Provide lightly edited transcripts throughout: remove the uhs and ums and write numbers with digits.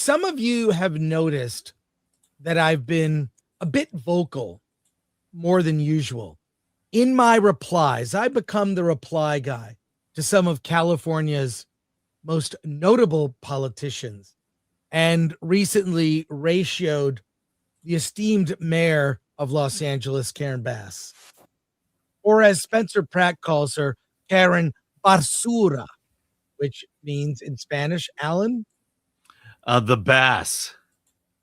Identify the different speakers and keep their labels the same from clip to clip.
Speaker 1: some of you have noticed that I've been a bit vocal more than usual in my replies. I become the reply guy to some of California's most notable politicians, and recently ratioed the esteemed mayor of Los Angeles, Karen Bass, or as Spencer Pratt calls her, Karen Basura, which means in Spanish, Alan?
Speaker 2: The Bass.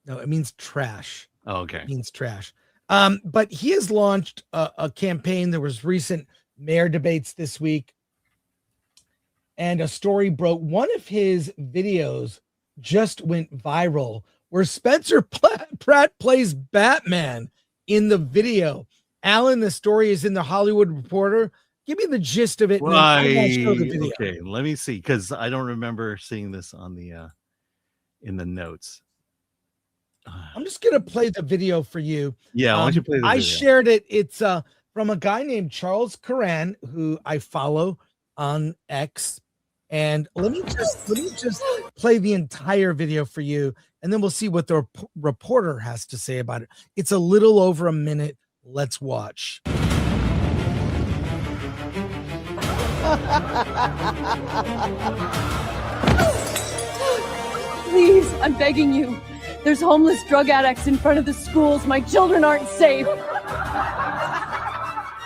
Speaker 1: No, it means trash.
Speaker 2: Oh, okay.
Speaker 1: It means trash. But he has launched a campaign. There was recent mayor debates this week, and a story broke. One of his videos just went viral where Spencer Pratt plays Batman in the video. Alan, the story is in the Hollywood Reporter. Give me the gist of it. And then I'm gonna show the video.
Speaker 2: Okay, let me see, because I don't remember seeing this on the in the notes.
Speaker 1: I'm just gonna play the video for you.
Speaker 2: Yeah, why don't you play the video?
Speaker 1: I shared it. It's from a guy named Charles Curran, who I follow on X. And let me just play the entire video for you, and then we'll see what the reporter has to say about it. It's a little over a minute. Let's watch.
Speaker 3: Please, I'm begging you. There's homeless drug addicts in front of the schools. My children aren't safe.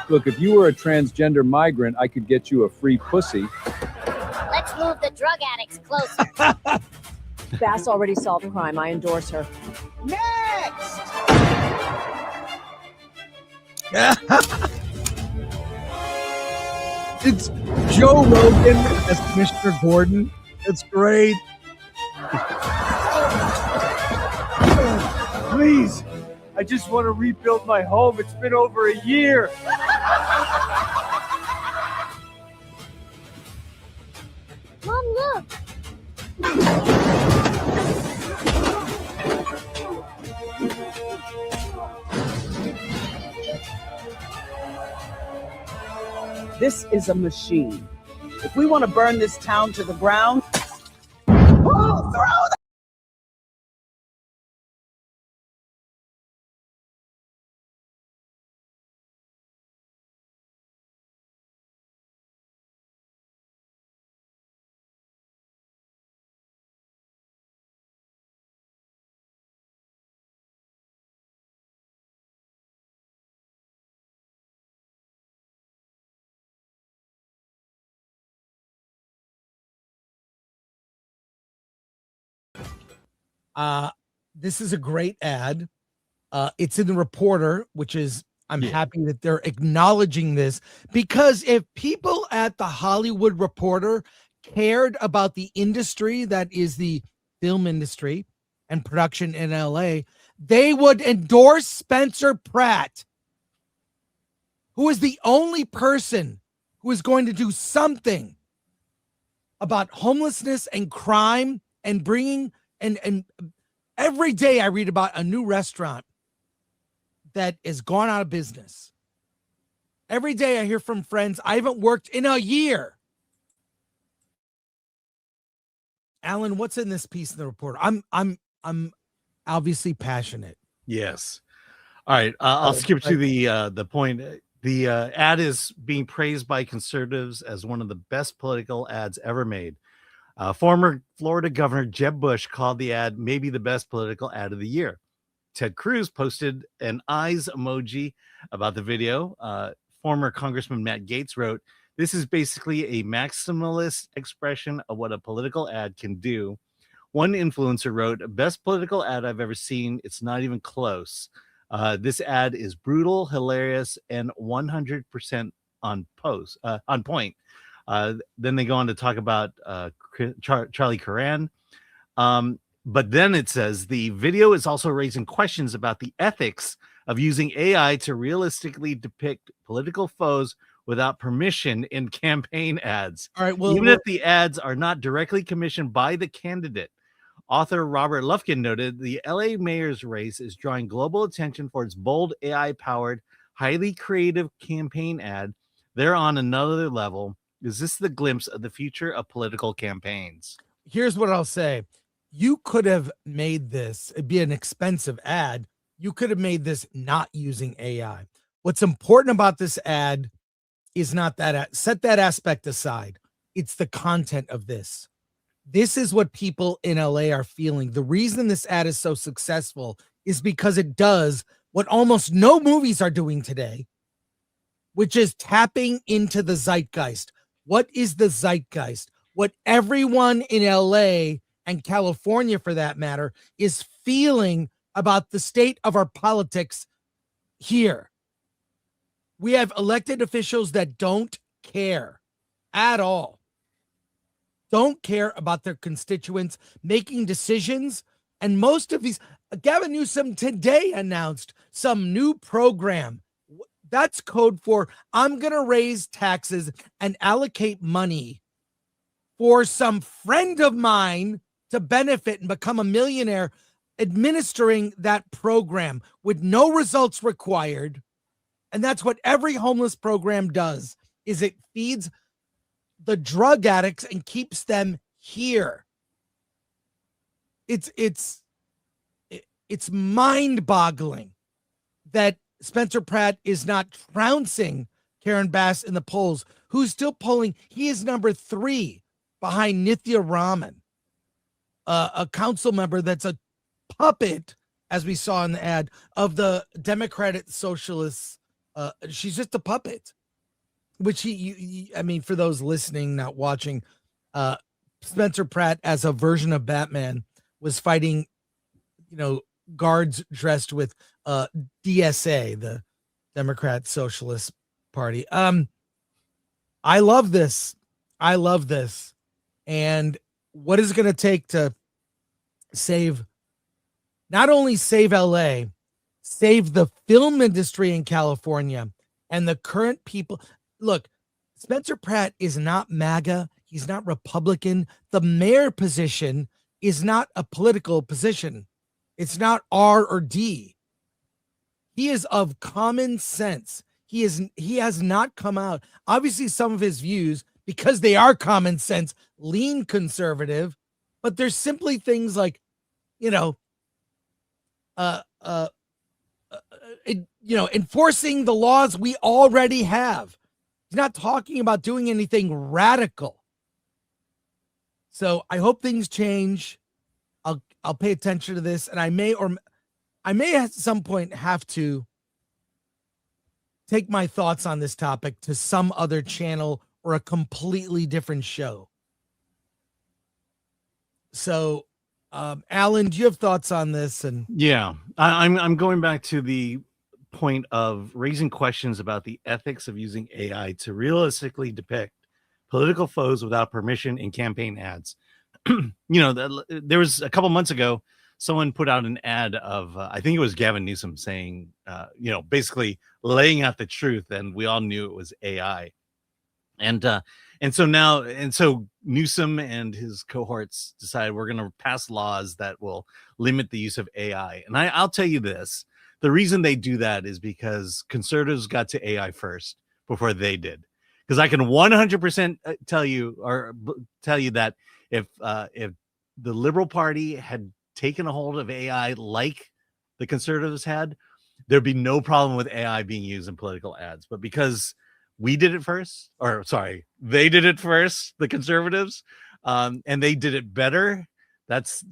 Speaker 4: Look, if you were a transgender migrant, I could get you a free pussy.
Speaker 5: Let's move the drug addicts closer.
Speaker 3: Bass already solved crime. I endorse her.
Speaker 5: Next!
Speaker 1: It's Joe Rogan as Commissioner Gordon. It's great.
Speaker 4: Please, I just want to rebuild my home. It's been over a year.
Speaker 5: Mom, look.
Speaker 6: This is a machine. If we want to burn this town to the ground,
Speaker 1: This is a great ad. It's in the Reporter, which is, I'm happy that they're acknowledging this, because if people at the Hollywood Reporter cared about the industry that is the film industry and production in LA, they would endorse Spencer Pratt, who is the only person who is going to do something about homelessness and crime and bringing and every day I read about a new restaurant that has gone out of business. Every day I hear from friends, I haven't worked in a year. Alan, what's in this piece in the Reporter? I'm obviously passionate.
Speaker 2: Yes. All right. I'll skip to the point. The ad is being praised by conservatives as one of the best political ads ever made. Former Florida Governor Jeb Bush called the ad maybe the best political ad of the year. Ted Cruz posted an eyes emoji about the video. Former Congressman Matt Gaetz wrote, "This is basically a maximalist expression of what a political ad can do." One influencer wrote, "Best political ad I've ever seen. It's not even close. This ad is brutal, hilarious, and 100% on point." Then they go on to talk about Charlie Curran. But then it says the video is also raising questions about the ethics of using AI to realistically depict political foes without permission in campaign ads.
Speaker 1: All right, well,
Speaker 2: even if the ads are not directly commissioned by the candidate. Author Robert Lufkin noted the LA mayor's race is drawing global attention for its bold AI-powered, highly creative campaign ad. They're on another level. Is this the glimpse of the future of political campaigns?
Speaker 1: Here's what I'll say. you could have made this, it'd be an expensive ad. You could have made this not using AI. What's important about this ad is not that, set that aspect aside. It's the content of this. This is what people in LA are feeling. The reason this ad is so successful is because it does what almost no movies are doing today, which is tapping into the zeitgeist. What is the zeitgeist? What everyone in LA and California, for that matter, is feeling about the state of our politics here. We have elected officials that don't care at all. Don't care about their constituents making decisions. And most of these, Gavin Newsom today announced some new program. That's code for I'm going to raise taxes and allocate money for some friend of mine to benefit and become a millionaire, administering that program with no results required. And that's what every homeless program does, is it feeds the drug addicts and keeps them here. It's mind-boggling that Spencer Pratt is not trouncing Karen Bass in the polls, who's still polling. He is number 3 behind Nithya Raman, a council member that's a puppet, as we saw in the ad, of the Democratic Socialists. She's just a puppet, which I mean, for those listening, not watching, Spencer Pratt as a version of Batman was fighting, guards dressed with DSA, the Democrat Socialist Party. I love this. And what is it going to take to not only save LA, save the film industry in California and the current people? Look, Spencer Pratt is not MAGA. He's not Republican. The mayor position is not a political position. It's not R or D. He is of common sense. He has not come out. Obviously, some of his views, because they are common sense, lean conservative, but there's simply things like, enforcing the laws we already have. He's not talking about doing anything radical. So I hope things change. I'll pay attention to this, and I may at some point have to take my thoughts on this topic to some other channel or a completely different show. So, Alan, do you have thoughts on this? And
Speaker 2: yeah, I'm going back to the point of raising questions about the ethics of using AI to realistically depict political foes without permission in campaign ads. There was a couple months ago, someone put out an ad of, I think it was Gavin Newsom saying, basically laying out the truth, and we all knew it was AI. And so Newsom and his cohorts decided we're going to pass laws that will limit the use of AI. And I'll tell you this, the reason they do that is because conservatives got to AI first before they did. Because I can 100% tell you that if the Liberal Party had taken a hold of AI like the conservatives had, there'd be no problem with AI being used in political ads. But because they did it first, the conservatives, and they did it better,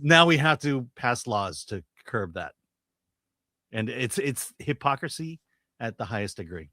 Speaker 2: now we have to pass laws to curb that. And it's hypocrisy at the highest degree.